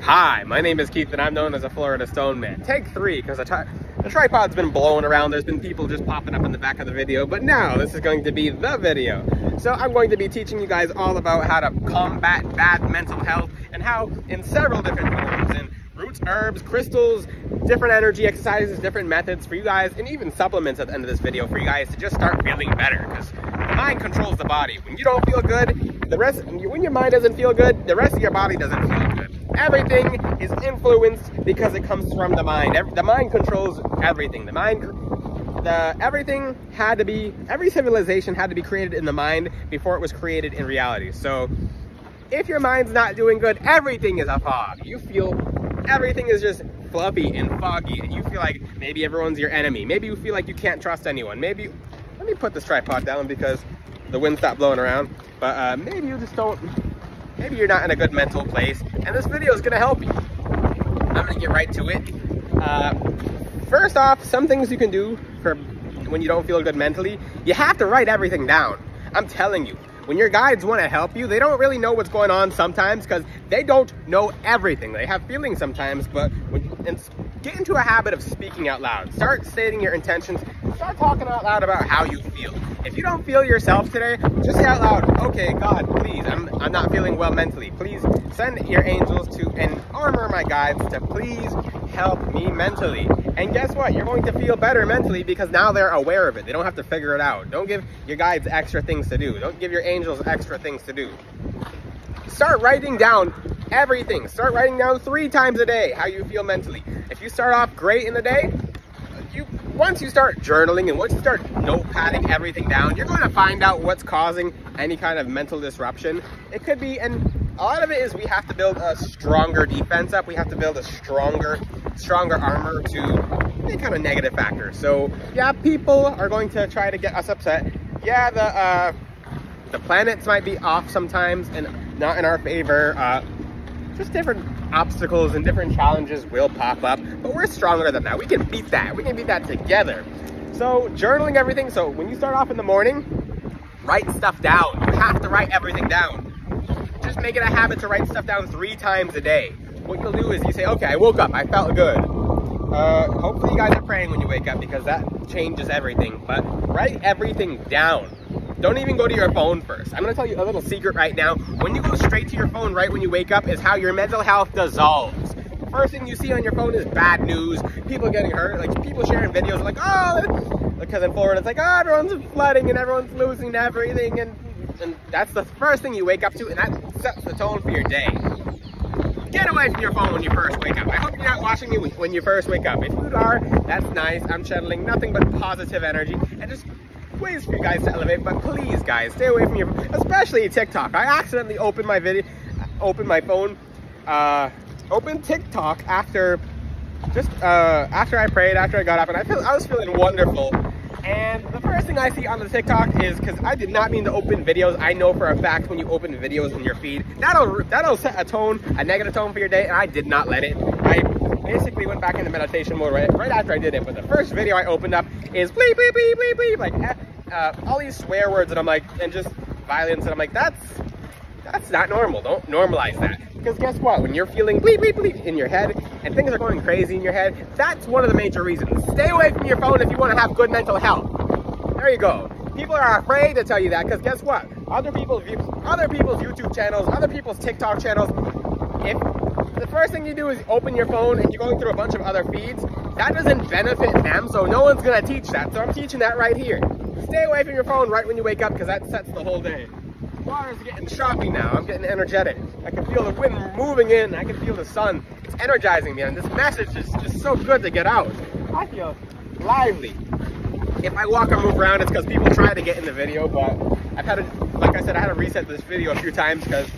Hi, my name is Keith and I'm known as a Florida Stone Man. Take 3, because the tripod's been blowing around. There's been people just popping up in the back of the video, but now this is going to be the video. So I'm going to be teaching you guys all about how to combat bad mental health and how in several different forms, in roots, herbs, crystals, different energy exercises, different methods for you guys, and even supplements at the end of this video for you guys to just start feeling better, because the mind controls the body. When you don't feel good, when your mind doesn't feel good, the rest of your body doesn't feel good. Everything is influenced because it comes from the mind. The mind controls everything. Every civilization had to be created in the mind before it was created in reality. So if your mind's not doing good, everything is a fog. You feel everything is just fluffy and foggy, and you feel like maybe everyone's your enemy. Maybe you feel like you can't trust anyone. Maybe, let me put this tripod down because the wind stopped blowing around. But maybe you just don't, maybe you're not in a good mental place, and this video is gonna help you. I'm gonna get right to it. First off, some things you can do for when you don't feel good mentally. You have to write everything down. I'm telling you, when your guides want to help you, they don't really know what's going on sometimes because they don't know everything. They have feelings sometimes, but get into a habit of speaking out loud. Start stating your intentions. Start talking out loud about how you feel. If you don't feel yourself today, just say out loud, okay, God, please, I'm not feeling well mentally. Please send your angels to and armor my guides to please help me mentally. And guess what? You're going to feel better mentally because now they're aware of it. They don't have to figure it out. Don't give your guides extra things to do. Don't give your angels extra things to do. Start writing down everything. Start writing down 3 times a day how you feel mentally. If you start off great in the day, once you start journaling and once you start notepadding everything down, you're going to find out what's causing any kind of mental disruption. It could be, and a lot of it is we have to build a stronger defense up. We have to build a stronger armor to any kind of negative factors. So yeah, people are going to try to get us upset. Yeah, the planets might be off sometimes and not in our favor. Just different obstacles and different challenges will pop up, but we're stronger than that. We can beat that. We can beat that together. So journaling everything. So when you start off in the morning, write stuff down. You have to write everything down. Just make it a habit to write stuff down 3 times a day. What you'll do is you say, okay, I woke up, I felt good. Hopefully you guys are praying when you wake up because that changes everything, but write everything down. Don't even go to your phone first. I'm gonna tell you a little secret right now. When you go straight to your phone right when you wake up is how your mental health dissolves. First thing you see on your phone is bad news, people getting hurt, like people sharing videos like, oh, because in Florida it's like, oh, everyone's flooding and everyone's losing everything, and that's the first thing you wake up to, and that sets the tone for your day. Get away from your phone when you first wake up. I hope you're not watching me when you first wake up. If you are, that's nice. I'm channeling nothing but positive energy and just ways for you guys to elevate, but please guys, stay away from your, especially TikTok. I accidentally opened my phone, opened TikTok after I prayed, after I got up, and I was feeling wonderful. And the first thing I see on the TikTok is, because I did not mean to open videos, I know for a fact when you open videos in your feed, that'll set a tone, a negative tone for your day, and I did not let it. I basically went back into meditation mode right after I did it, but the first video I opened up is bleep, bleep, bleep, bleep, bleep, like all these swear words, and I'm like, and just violence, and I'm like, that's not normal. Don't normalize that. Because guess what? When you're feeling bleep, bleep, bleep in your head and things are going crazy in your head, that's one of the major reasons. Stay away from your phone if you want to have good mental health. There you go. People are afraid to tell you that because guess what? Other people's YouTube channels, other people's TikTok channels, if the first thing you do is open your phone and you're going through a bunch of other feeds, that doesn't benefit them, so no one's going to teach that. So I'm teaching that right here. Stay away from your phone right when you wake up because that sets the whole day. Water's getting choppy now. I'm getting energetic. I can feel the wind moving in. I can feel the sun. It's energizing me, and this message is just so good to get out. I feel lively. If I walk or move around, it's because people try to get in the video, but like I said, I had to reset this video a few times because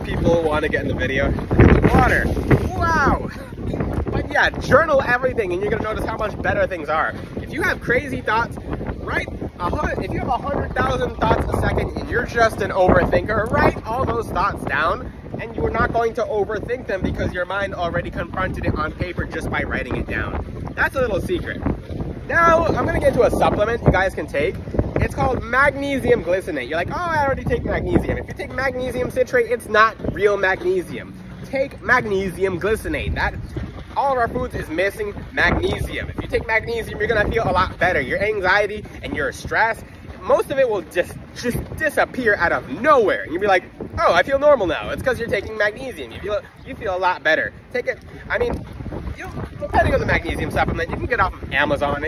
people want to get in the video. Water. Wow. But yeah, journal everything, and you're gonna notice how much better things are. If you have crazy thoughts, if you have 100,000 thoughts a second and you're just an overthinker, write all those thoughts down and you are not going to overthink them because your mind already confronted it on paper just by writing it down. That's a little secret. Now, I'm going to get into a supplement you guys can take. It's called magnesium glycinate. You're like, oh, I already take magnesium. If you take magnesium citrate, it's not real magnesium. take magnesium glycinate. That all of our foods is missing magnesium. If you take magnesium, you're gonna feel a lot better. Your anxiety and your stress, most of it will just disappear out of nowhere. And you'll be like, oh, I feel normal now. It's because you're taking magnesium. You feel a lot better. Take it. I mean, depending on the magnesium supplement, you can get off of Amazon.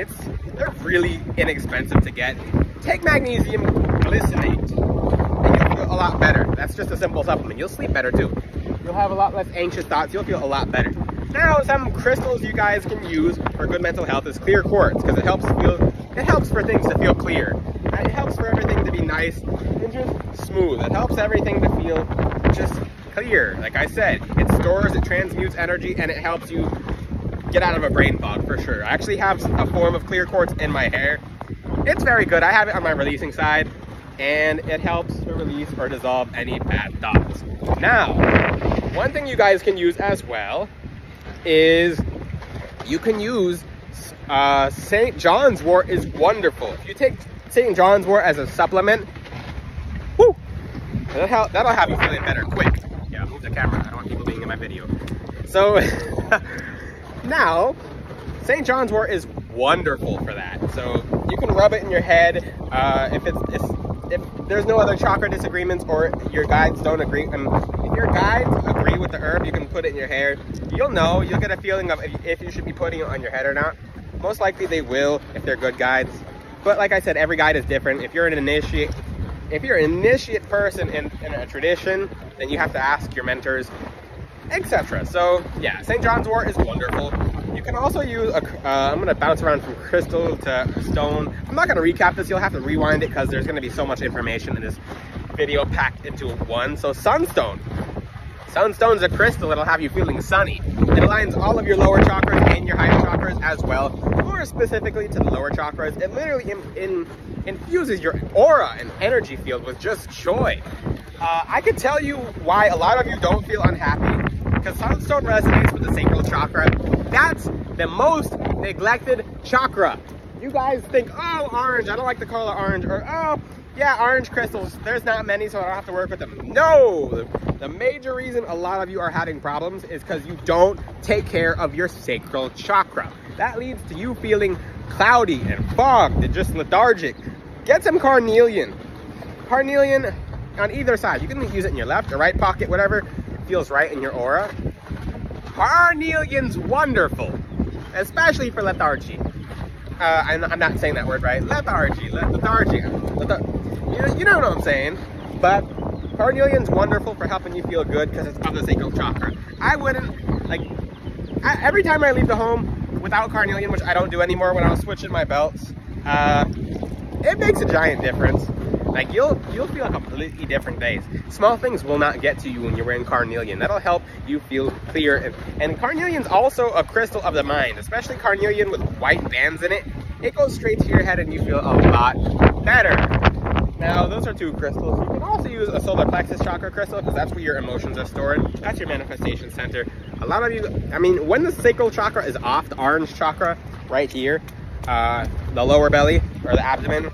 They're really inexpensive to get. Take magnesium glycinate, and you'll feel a lot better. That's just a simple supplement. You'll sleep better too. You'll have a lot less anxious thoughts. You'll feel a lot better. Now, some crystals you guys can use for good mental health is clear quartz, because it helps for things to feel clear. It helps for everything to be nice and just smooth. It helps everything to feel just clear. Like I said, it stores, it transmutes energy, and it helps you get out of a brain fog for sure. I actually have a form of clear quartz in my hair. It's very good. I have it on my releasing side, and it helps to release or dissolve any bad thoughts. Now, one thing you guys can use as well is you can use St. John's wort is wonderful. If you take St. John's wort as a supplement, whoo, that'll have you feeling better quick. Yeah, move the camera. I don't want people being in my video. So now, St. John's wort is wonderful for that. So you can rub it in your head. If there's no other chakra disagreements or your guides don't agree, and if your guides agree with the herb, you can put it in your hair. You'll know. You'll get a feeling of if you should be putting it on your head or not. Most likely they will if they're good guides. But like I said, every guide is different. If you're an initiate person in a tradition, then you have to ask your mentors, etc. So yeah, St. John's wort is wonderful. You can also use I'm gonna bounce around from crystal to stone. I'm not gonna recap this. You'll have to rewind it because there's gonna be so much information in this video packed into one. So sunstone. Sunstone's a crystal that'll have you feeling sunny. It aligns all of your lower chakras and your higher chakras as well. More specifically to the lower chakras, it literally infuses your aura and energy field with just joy. I could tell you why a lot of you don't feel unhappy, because sunstone resonates with the sacral chakra. That's the most neglected chakra. You guys think, oh, orange, I don't like the color orange, or oh, yeah, orange crystals, there's not many, so I don't have to work with them. No! The major reason a lot of you are having problems is because you don't take care of your sacral chakra. That leads to you feeling cloudy and fogged and just lethargic. Get some carnelian. Carnelian on either side. You can use it in your left or right pocket, whatever feels right in your aura. Carnelian's wonderful, especially for lethargy. I'm not saying that word right. Lethargy. You know what I'm saying. But carnelian's wonderful for helping you feel good because it's of the sacral chakra. I wouldn't, every time I leave the home without carnelian, which I don't do anymore when I was switching my belts, it makes a giant difference. Like, you'll feel completely different days. Small things will not get to you when you're wearing carnelian. That'll help you feel clear. And carnelian's also a crystal of the mind, especially carnelian with white bands in it. It goes straight to your head and you feel a lot better. Now, those are two crystals. You can also use a solar plexus chakra crystal because that's where your emotions are stored. That's your manifestation center. A lot of you, I mean, when the sacral chakra is off, the orange chakra right here, the lower belly or the abdomen,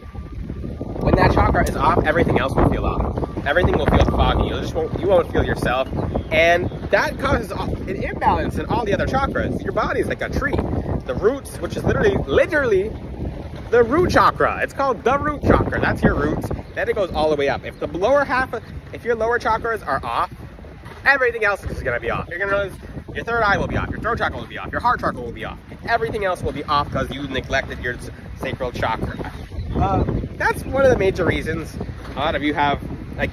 when that chakra is off, everything else will feel off. Everything will feel foggy. You won't feel yourself. And that causes an imbalance in all the other chakras. Your body is like a tree. The roots, which is literally the root chakra. It's called the root chakra. That's your roots. Then it goes all the way up. If the lower half, if your lower chakras are off, everything else is gonna be off. You're gonna notice your third eye will be off, your throat chakra will be off, your heart chakra will be off. Everything else will be off because you neglected your sacral chakra. That's one of the major reasons a lot of you have,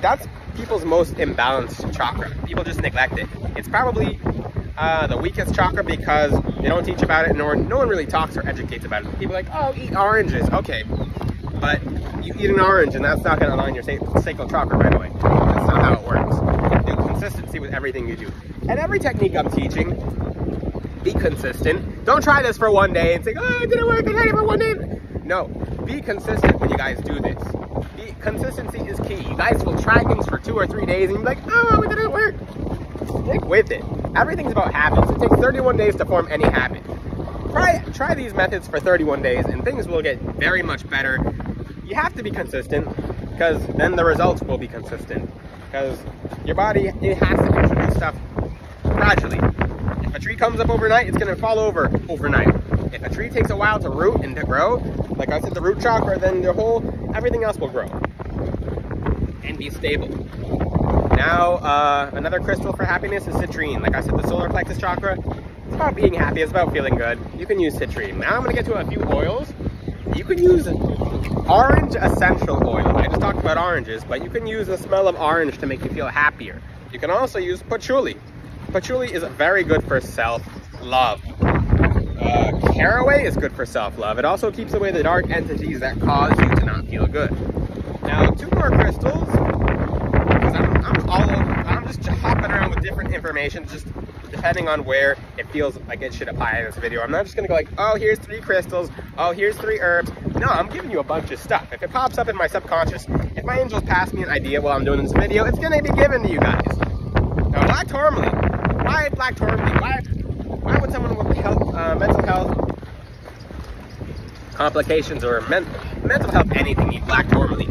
that's people's most imbalanced chakra. People just neglect it. It's probably the weakest chakra because they don't teach about it, nor no one really talks or educates about it. People are like, oh, eat oranges. Okay, but you eat an orange and that's not going to align your sacral chakra right away. That's not how it works. You do consistency with everything you do. And every technique I'm teaching, be consistent. Don't try this for one day and say, oh, it didn't work, I tried it for one day. No, be consistent when you guys do this. Consistency is key. You guys will try things for 2 or 3 days and you're like, oh, it didn't work. Stick with it. Everything's about habits. It takes 31 days to form any habit. Try these methods for 31 days and things will get very much better. You have to be consistent because then the results will be consistent. Because your body, it has to introduce stuff gradually. If a tree comes up overnight, it's going to fall over overnight. If a tree takes a while to root and to grow, like I said, the root chakra, then everything else will grow and be stable. Now, another crystal for happiness is citrine. Like I said, the solar plexus chakra, it's about being happy, it's about feeling good. You can use citrine. Now I'm going to get to a few oils. You can use orange essential oil. I just talked about oranges, but you can use the smell of orange to make you feel happier. You can also use patchouli. Patchouli is very good for self-love. Caraway is good for self-love. It also keeps away the dark entities that cause you to not feel good. Now, 2 more crystals, because I'm just hopping around with different information, just depending on where it feels like it should apply in this video. I'm not just gonna go like, oh, here's 3 crystals, oh, here's 3 herbs. No, I'm giving you a bunch of stuff. If it pops up in my subconscious, if my angels pass me an idea while I'm doing this video, it's gonna be given to you guys. Now, black tourmaline. Why black tourmaline? Why would someone with mental health complications or mental health anything need black tourmaline?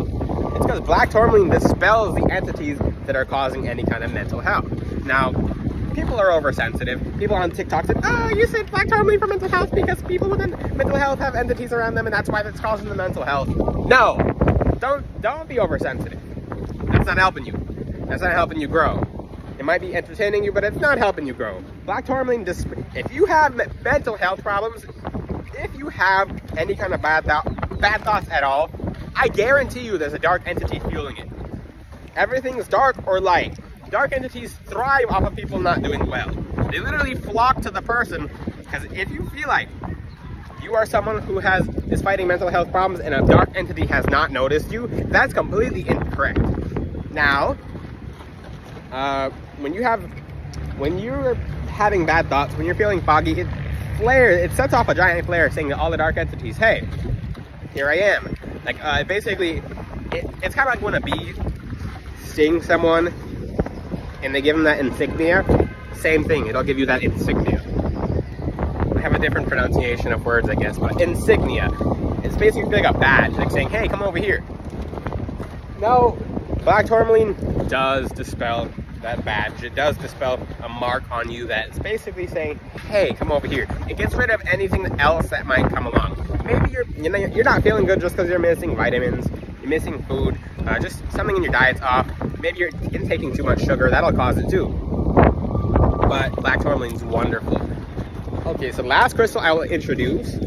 It's because black tourmaline dispels the entities that are causing any kind of mental health. Now, people are oversensitive. People on TikTok said, oh, you said black tourmaline for mental health because people with mental health have entities around them and that's why that's causing the mental health. No, don't be oversensitive. That's not helping you. That's not helping you grow. It might be entertaining you, but it's not helping you grow. Black tourmaline, if you have mental health problems, if you have any kind of bad thoughts at all, I guarantee you there's a dark entity fueling it. Everything's dark or light. Dark entities thrive off of people not doing well. They literally flock to the person, because if you feel like you are someone who is fighting mental health problems and a dark entity has not noticed you, that's completely incorrect. Now, when you're having bad thoughts, when you're feeling foggy, it sets off a giant flare saying to all the dark entities, hey, here I am. Like, basically, it's kind of like when a bee stings someone and they give them that insignia. Same thing, it'll give you that insignia. I have a different pronunciation of words, I guess, but insignia. It's basically like a badge, like saying, hey, come over here. No, black tourmaline does dispel that badge. It does dispel a mark on you that's basically saying, hey, come over here. It gets rid of anything else that might come along. Maybe you're not feeling good just because you're missing vitamins, you're missing food, just something in your diet's off. Maybe you're intaking too much sugar, that'll cause it too. But black tourmaline's wonderful. Okay, so last crystal I will introduce,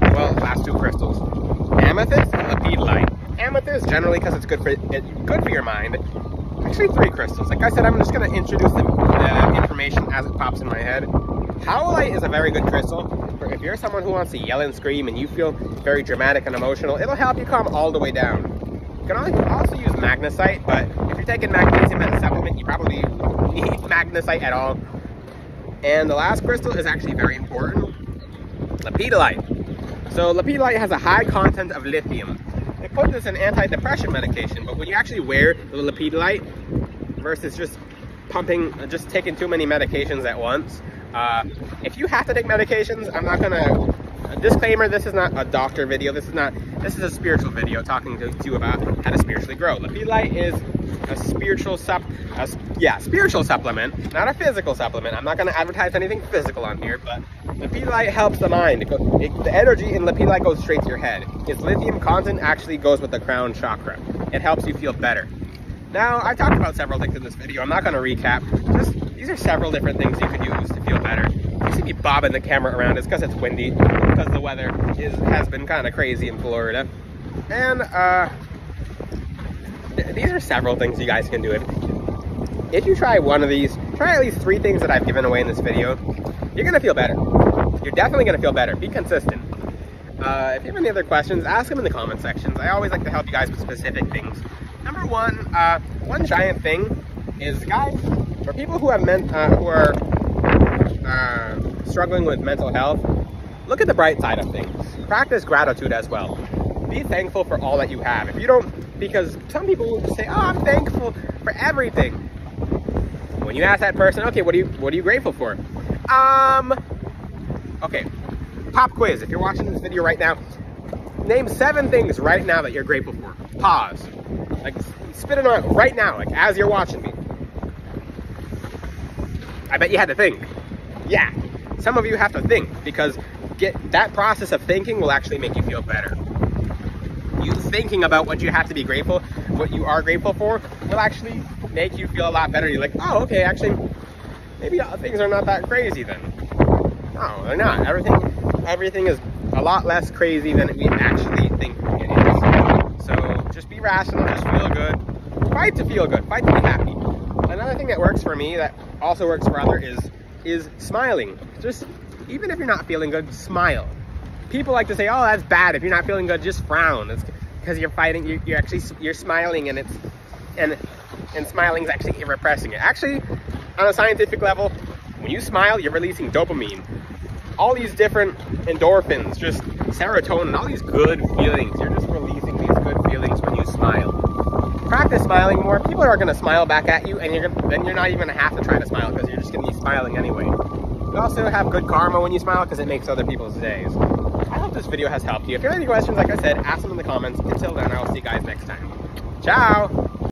well, last 2 crystals, amethyst and lepidolite. Amethyst generally because it's good for your mind. Actually 3 crystals. Like I said, I'm just going to introduce the information as it pops in my head. Howlite is a very good crystal for if you're someone who wants to yell and scream and you feel very dramatic and emotional. It'll help you calm all the way down. You can also use magnesite, but if you're taking magnesium as a supplement, you probably don't need magnesite at all. And the last crystal is actually very important, lepidolite. So lepidolite has a high content of lithium. They put this in antidepressant medication, but when you actually wear the lepidolite versus just taking too many medications at once, if you have to take medications, I'm not gonna, disclaimer, this is not a doctor video, this is a spiritual video talking to you about how to spiritually grow. Lepidolite is a spiritual supplement, not a physical supplement. I'm not gonna advertise anything physical on here, but lepidolite helps the mind. The energy in lepidolite goes straight to your head. Its lithium content actually goes with the crown chakra. It helps you feel better. Now, I talked about several things in this video. I'm not going to recap. These are several different things you could use to feel better. You see me bobbing the camera around. It's because it's windy, because the weather has been kind of crazy in Florida. And these are several things you guys can do. If you try one of these, try at least 3 things that I've given away in this video, you're going to feel better. You're definitely going to feel better. Be consistent. If you have any other questions, ask them in the comment sections. I always like to help you guys with specific things. Number one, one giant thing is, guys, for people who are struggling with mental health, look at the bright side of things. Practice gratitude as well. Be thankful for all that you have. If you don't, because some people will say, oh, I'm thankful for everything. When you ask that person, okay, what are you grateful for? Okay, pop quiz. If you're watching this video right now, name 7 things right now that you're grateful for. Pause. Like, spit it out right now, like as you're watching me. I bet you had to think. Yeah, some of you have to think, because that process of thinking will actually make you feel better. You thinking about what you have to be grateful, what you are grateful for, will actually make you feel a lot better. You're like, oh, okay, actually, maybe things are not that crazy then. No, they're not. Everything is a lot less crazy than we actually think it is. So just be rational, just feel good. Fight to feel good, fight to be happy. Another thing that works for me, that also works for others, is smiling. Just, even if you're not feeling good, smile. People like to say, oh, that's bad. If you're not feeling good, just frown. It's because you're fighting, you're smiling, and smiling is actually repressing it. Actually, on a scientific level, when you smile, you're releasing dopamine. All these different endorphins, just serotonin, all these good feelings. You're just releasing these good feelings when you smile. Practice smiling more. People are going to smile back at you, and then you're not even going to have to try to smile, because you're just going to be smiling anyway. You also have good karma when you smile, because it makes other people's days. I hope this video has helped you. If you have any questions, like I said, ask them in the comments. Until then, I will see you guys next time. Ciao!